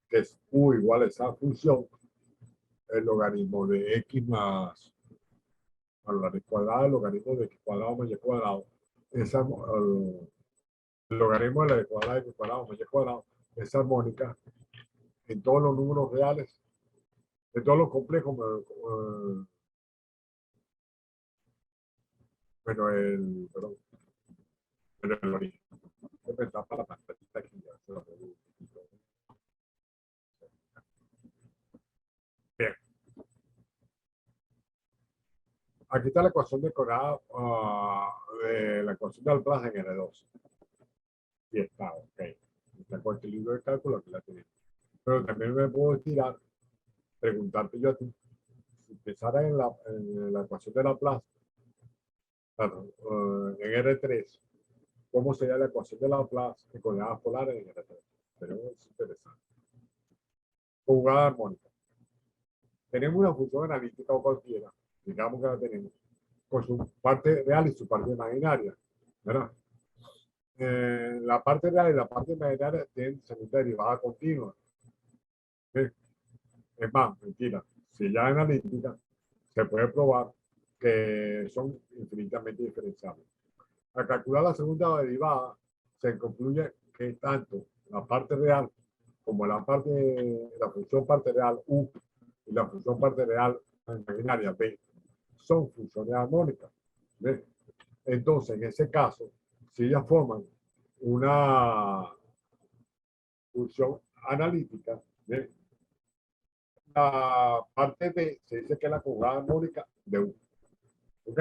que es U igual a esa función, el logaritmo de X más a la raíz cuadrada, el logaritmo de X cuadrado más Y cuadrado, el logaritmo de la raíz cuadrada de X cuadrado más Y cuadrado, es armónica en todos los números reales, en todos los complejos, pero perdón, pero el origen. Empezar para la pantallita aquí, ya se lo pedí. Bien. Aquí está la ecuación decorada de la ecuación de Laplace en R2. Y está, ok. Está con este libro de cálculo, aquí la tenemos. Pero también me puedo estirar, preguntarte yo a ti, si empezara en la ecuación de Laplace, en R3, ¿cómo sería la ecuación de Laplace en coordenadas polares en R3? Pero es interesante. Jugada armónica. Tenemos una función analítica o cualquiera, digamos que la tenemos, con su parte real y su parte imaginaria, ¿verdad? La parte real y la parte imaginaria tienen segunda derivada continua. ¿Sí? Es más, mentira. Si ya es analítica, se puede probar que son infinitamente diferenciables. Al calcular la segunda derivada, se concluye que tanto la parte real como la función parte real U y la función parte real imaginaria B son funciones armónicas. ¿Ves? Entonces, en ese caso, si ellas forman una función analítica, ¿ves? La parte B se dice que es la conjugada armónica de U. ¿Ok?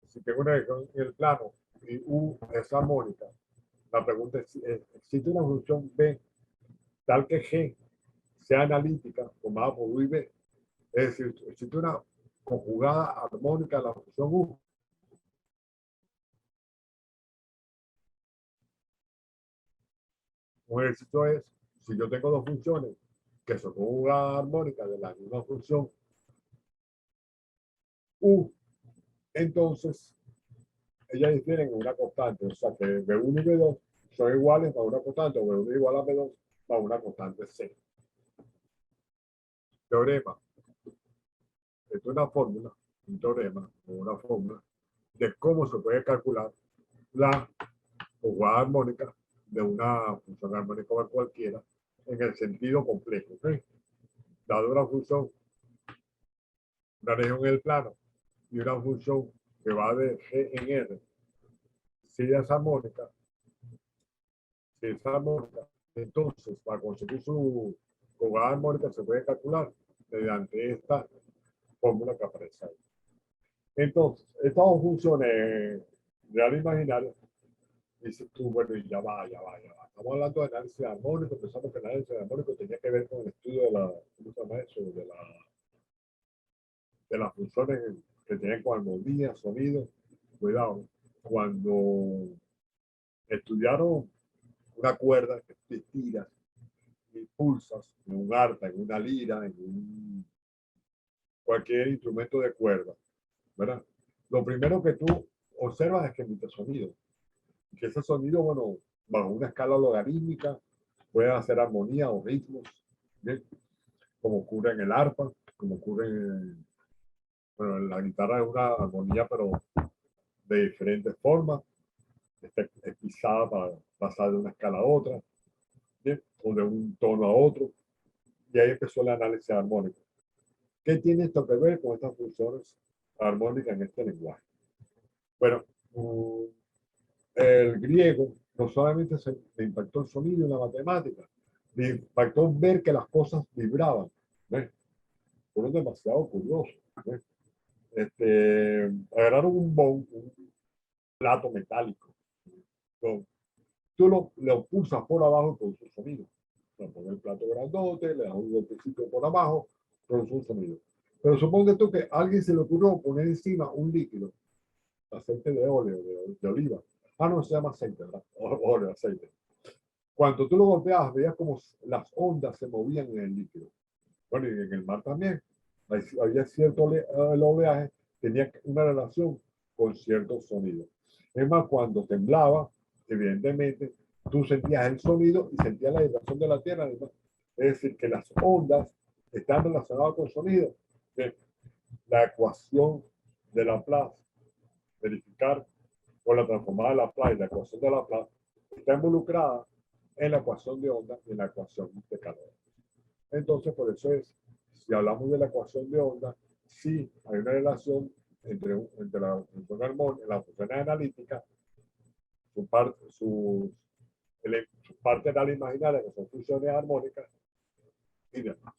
Si tengo una ecuación en el plano y U es armónica, la pregunta es, ¿existe una función B tal que G sea analítica formada por U y B? Es decir, existe una conjugada armónica de la función U. Un ejercicio es, si yo tengo dos funciones que son conjugadas armónicas de la misma función U, entonces ellas difieren en una constante, o sea que B1 y B2 son iguales para una constante, o B1 igual a B2 para una constante C. Teorema. Esto es una fórmula, un teorema o una fórmula de cómo se puede calcular la conjugada armónica de una función armónica cualquiera en el sentido complejo. ¿Okay? Dado una función, una región en el plano y una función que va de G en R, si es armónica, entonces para conseguir su conjugada armónica se puede calcular mediante esta fórmula que aparece ahí. Entonces, estas dos funciones real e imaginaria, dices tú, bueno, y ya va. Estamos hablando de análisis armónico, pensamos que el análisis armónico tenía que ver con el estudio de ¿cómo se llama eso? De las funciones que tienen con armonía, sonido. Cuidado, cuando estudiaron una cuerda que te tiras y pulsas en un arpa, en una lira, cualquier instrumento de cuerda, ¿verdad? Lo primero que tú observas es que emite sonido. Que ese sonido, bueno, bajo una escala logarítmica, puede hacer armonía o ritmos, ¿bien? Como ocurre en el arpa, como ocurre Bueno, la guitarra es una armonía, pero de diferentes formas. Es pisada para pasar de una escala a otra, ¿sí? O de un tono a otro. Y ahí empezó el análisis armónico. ¿Qué tiene esto que ver con estas funciones armónicas en este lenguaje? Bueno, el griego no solamente se le impactó el sonido y la matemática, le impactó ver que las cosas vibraban. ¿Ves? Fueron demasiado curiosos. ¿Ves? Agarraron un plato metálico. ¿No? Tú lo pulsas por abajo y produce un sonido. Le pones el plato grandote, le das un golpecito por abajo, produce un sonido. Pero supongo tú que a alguien se le ocurrió poner encima un líquido, aceite de óleo, de oliva. Ah, no, se llama aceite, ¿verdad? Óleo, aceite. Cuando tú lo golpeabas, veías como las ondas se movían en el líquido. Bueno, y en el mar también. Había cierto el oleaje, tenía una relación con ciertos sonidos. Es más, cuando temblaba, evidentemente, tú sentías el sonido y sentías la vibración de la tierra. Además. Es decir, que las ondas están relacionadas con sonido. La ecuación de Laplace, verificar con la transformada de Laplace, la ecuación de Laplace, está involucrada en la ecuación de onda y en la ecuación de calor. Entonces, por eso es, si hablamos de la ecuación de onda, sí hay una relación entre la función armónica, la función analítica, su parte de la imaginaria, que son funciones armónicas, y demás.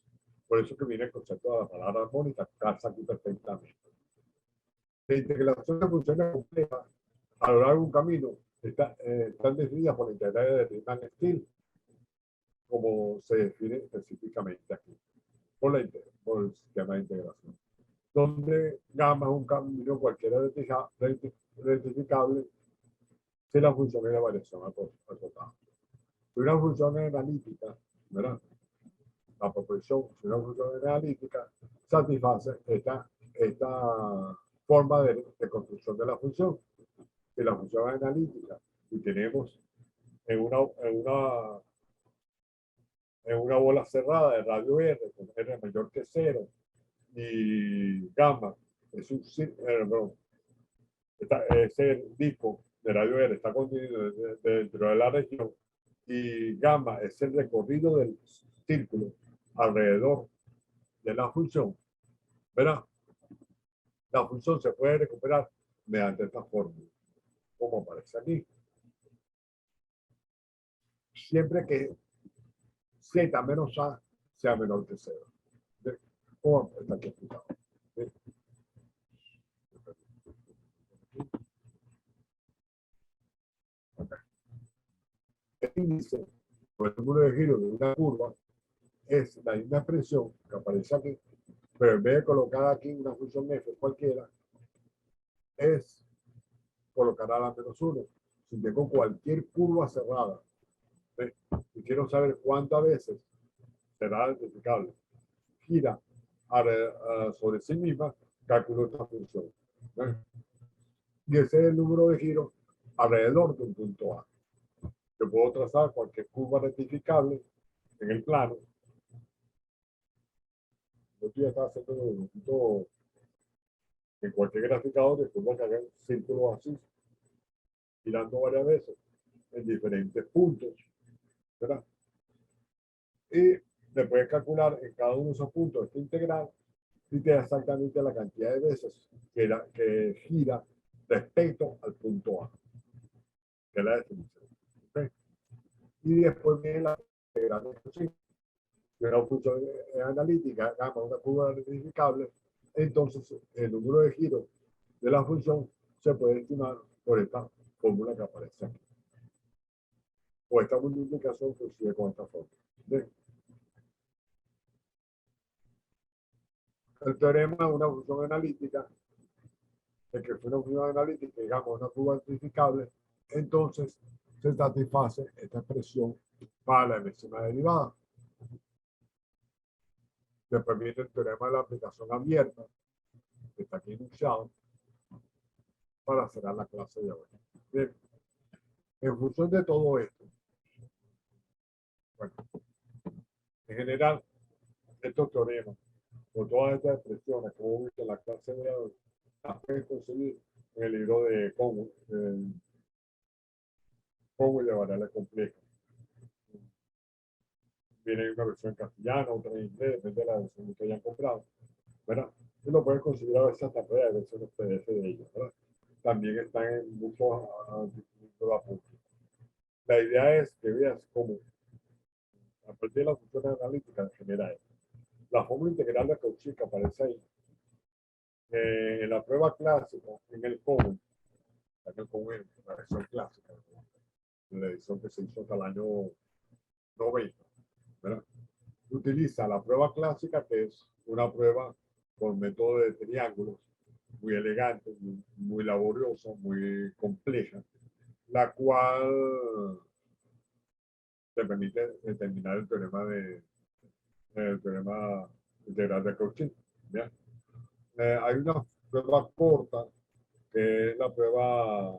Por eso que viene el concepto de la palabra armónica, calza aquí perfectamente. La integración de funciones complejas a lo largo de un camino están definidas por la integral de Riemann-Stieltjes, como se define específicamente aquí, por el sistema de integración. Donde gamma es un camino cualquiera rectificable si la función es de variación acotada. Si una función es analítica, ¿verdad? La proporción, si una función es analítica, satisface esta forma de construcción de la función. Si la función es analítica y tenemos en una bola cerrada de radio R, con R mayor que 0, y gamma es ese disco de radio R está contenido dentro de la región, y gamma es el recorrido del círculo alrededor de la función, ¿verdad? La función se puede recuperar mediante esta fórmula, como aparece aquí. Siempre que z menos a sea menor que 0. Como está aquí explicado. El índice o el número de giros de una curva es la misma expresión que aparece aquí, pero en vez de colocar aquí una función f cualquiera, es colocar a la menos 1. Si tengo cualquier curva cerrada, ¿ves? Y quiero saber cuántas veces será identificable, gira sobre sí misma, calculo esta función. ¿Ves? Y ese es el número de giros alrededor de un punto A. Yo puedo trazar cualquier curva rectificable en el plano. Yo estoy acá haciendo un punto en cualquier graficador de curva que hagan círculos así, girando varias veces en diferentes puntos, ¿verdad? Y le puedes calcular en cada uno de esos puntos esta integral y te da exactamente la cantidad de veces que gira respecto al punto A, que es la definición. ¿Okay? Y después viene la integral de función. Si una función analítica gama una curva rectificable, entonces el número de giros de la función se puede estimar por esta fórmula que aparece aquí. O esta multiplicación que sigue con esta fórmula. ¿Bien? El teorema de una función analítica, de que fue una función analítica, digamos, una curva rectificable, entonces se satisface esta expresión para la enésima derivada. Después viene el teorema de la aplicación abierta, que está aquí enunciado, para cerrar la clase de hoy. Bien. En función de todo esto, bueno, en general, estos teoremas con todas estas expresiones que hemos visto en la clase de hoy, las pueden conseguir en el libro de Conway de variables complejas. Viene una versión en castellano, otra en inglés, depende de la versión que hayan comprado, ¿verdad? Y lo pueden conseguir a veces hasta puede versiones PDF de ellos, ¿verdad? También están en muchos apuntes. La idea es que veas cómo, a partir de las funciones analíticas, genera esto. La fórmula integral de Cauchy que aparece ahí, en la prueba clásica, en el Common, la versión clásica, la edición que se hizo hasta el año 90, ¿verdad? Utiliza la prueba clásica, que es una prueba por método de triángulos, muy elegante, muy laboriosa, muy compleja, la cual te permite determinar el teorema integral de Cauchy. Hay una prueba corta, que es la prueba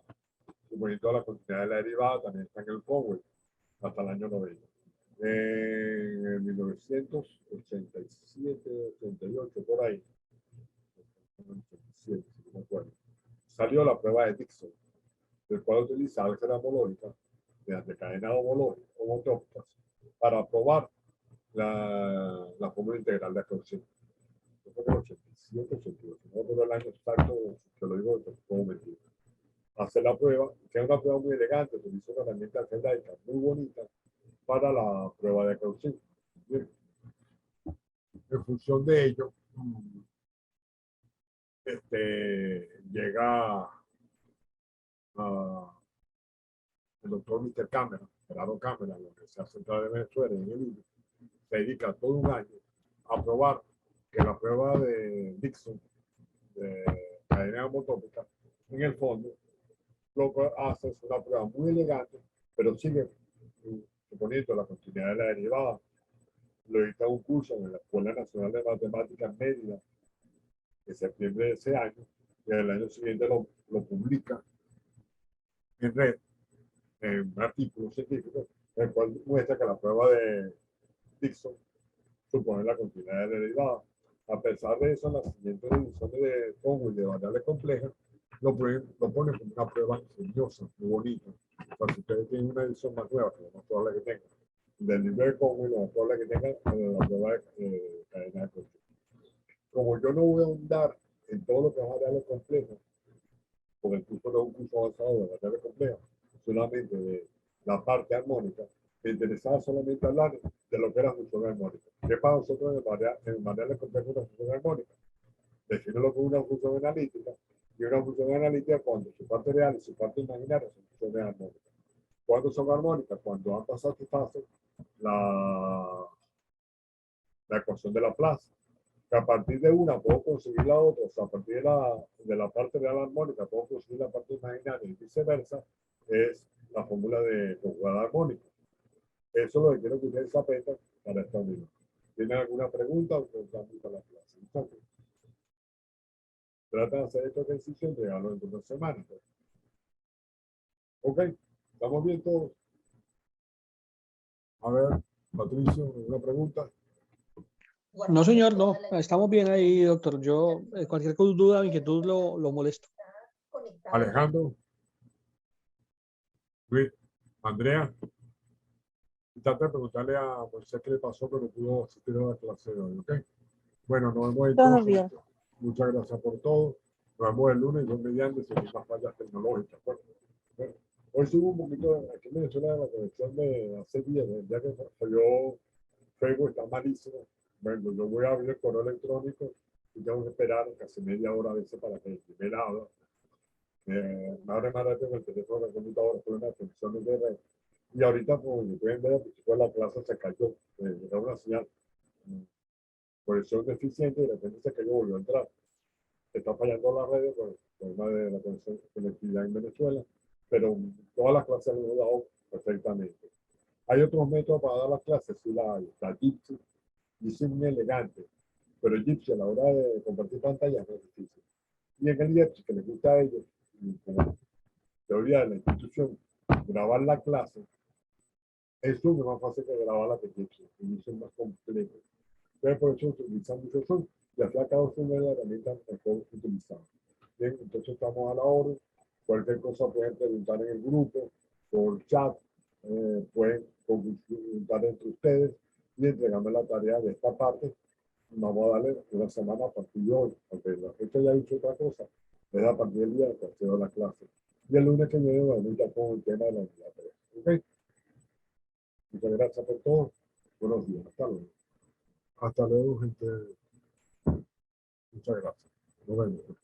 suponiendo la continuidad de la derivada, también está en el Conway, hasta el año 90. En 1987, 88, por ahí, 87, si no me acuerdo, salió la prueba de Dixon, del cual utiliza álgebra homológica mediante cadenas homotópicas para probar la fórmula integral de Cauchy. Yo creo que el 87, 88, no recuerdo el año exacto, te lo digo, como metido. Hacer la prueba, que es una prueba muy elegante, utiliza una herramienta algebraica muy bonita para la prueba de Cauchy. En función de ello, llega el doctor Mr. Cameron, Gerardo Cameron, en la Universidad Central de Venezuela, en el IBE, se dedica todo un año a probar que la prueba de Dixon, de cadena homotópica, en el fondo, lo que hace es una prueba muy elegante, pero sigue suponiendo la continuidad de la derivada. Lo dicta un curso en la Escuela Nacional de Matemáticas en Mérida en septiembre de ese año, y el año siguiente lo publica en red, en un artículo científico, en el cual muestra que la prueba de Dixon supone la continuidad de la derivada. A pesar de eso, en las siguientes ediciones de Conway de variables complejas, lo pone como una prueba ingeniosa, muy bonita. O sea, si ustedes tienen una edición más nueva, que es más probable que tengan, del libro de Conway, lo más probable que tengan la prueba de cadena de Cauchy. Como yo no voy a ahondar en todo lo que es variables complejas, porque el curso no es un curso avanzado de variables complejas, solamente de la parte armónica, me interesaba solamente hablar de lo que era función armónica. ¿Qué para nosotros en variables complejas una función armónica? Define lo que es una función analítica, y una función analítica cuando su parte real y su parte imaginaria son funciones armónicas. ¿Cuándo son armónicas? Cuando ambas satisfacen la ecuación de Laplace. Que a partir de una puedo conseguir la otra, o sea, a partir de la parte real armónica puedo conseguir la parte imaginaria y viceversa, es la fórmula de conjugada armónica. Eso es lo que quiero que ustedes aprendan para esta unidad. ¿Tienen alguna pregunta o preguntamos a la clase? Entonces, trata de hacer este ejercicio y entregarlo dentro de 2 semanas. Ok, ¿estamos bien todos? A ver, Patricio, ¿alguna pregunta? No, señor, no. Estamos bien ahí, doctor. Yo, cualquier duda o inquietud lo molesto. Alejandro, Luis, Andrea, trata de preguntarle a Moisés qué le pasó, pero pudo asistir a la clase de hoy, ¿ok? Bueno, nos vemos Todo entonces. bien. Muchas gracias por todo. Nos vemos el lunes, Dios mediante, sin más fallas tecnológicas. Bueno, hoy subo un poquito, aquí en Venezuela, la conexión de hace días, ya que salió Facebook, está malísimo. Bueno, yo voy a abrir el correo electrónico y tengo que esperar casi media hora a veces para que el primer abra. Me abre más rápido en el teléfono, la computadora, por una conexión de red. Y ahorita, como pueden ver, pues, la clase se cayó, era una señal. Por eso es deficiente y de repente se cayó, volvió a entrar. Está fallando las redes por el tema de la conectividad en Venezuela, pero todas las clases las he dado perfectamente. Hay otros métodos para dar las clases, sí la hay. Está Jitsi, Jitsi es muy elegante, pero Jitsi a la hora de compartir pantalla es muy difícil. Y en el Jitsi, que les gusta a ellos, como teoría de la institución, grabar la clase, es Zoom es más fácil que grabar la que Jitsi, y Jitsi es más complejo. Entonces, por eso se utiliza mucho Zoom. ya sea cada una de las herramientas mejor utilizadas. Bien, entonces estamos a la orden. Cualquier cosa pueden preguntar en el grupo, por chat, pueden consultar entre ustedes y entregarme la tarea de esta parte. Vamos a darle una semana a partir de hoy, aunque la fecha ya ha dicho otra cosa, es a partir del día de tercero de la clase. Y el lunes que viene vamos a con el tema de la unidad 3. ¿Ok? Muchas gracias por todo. Buenos días. Hasta luego. Hasta luego, gente. Muchas gracias. Nos vemos.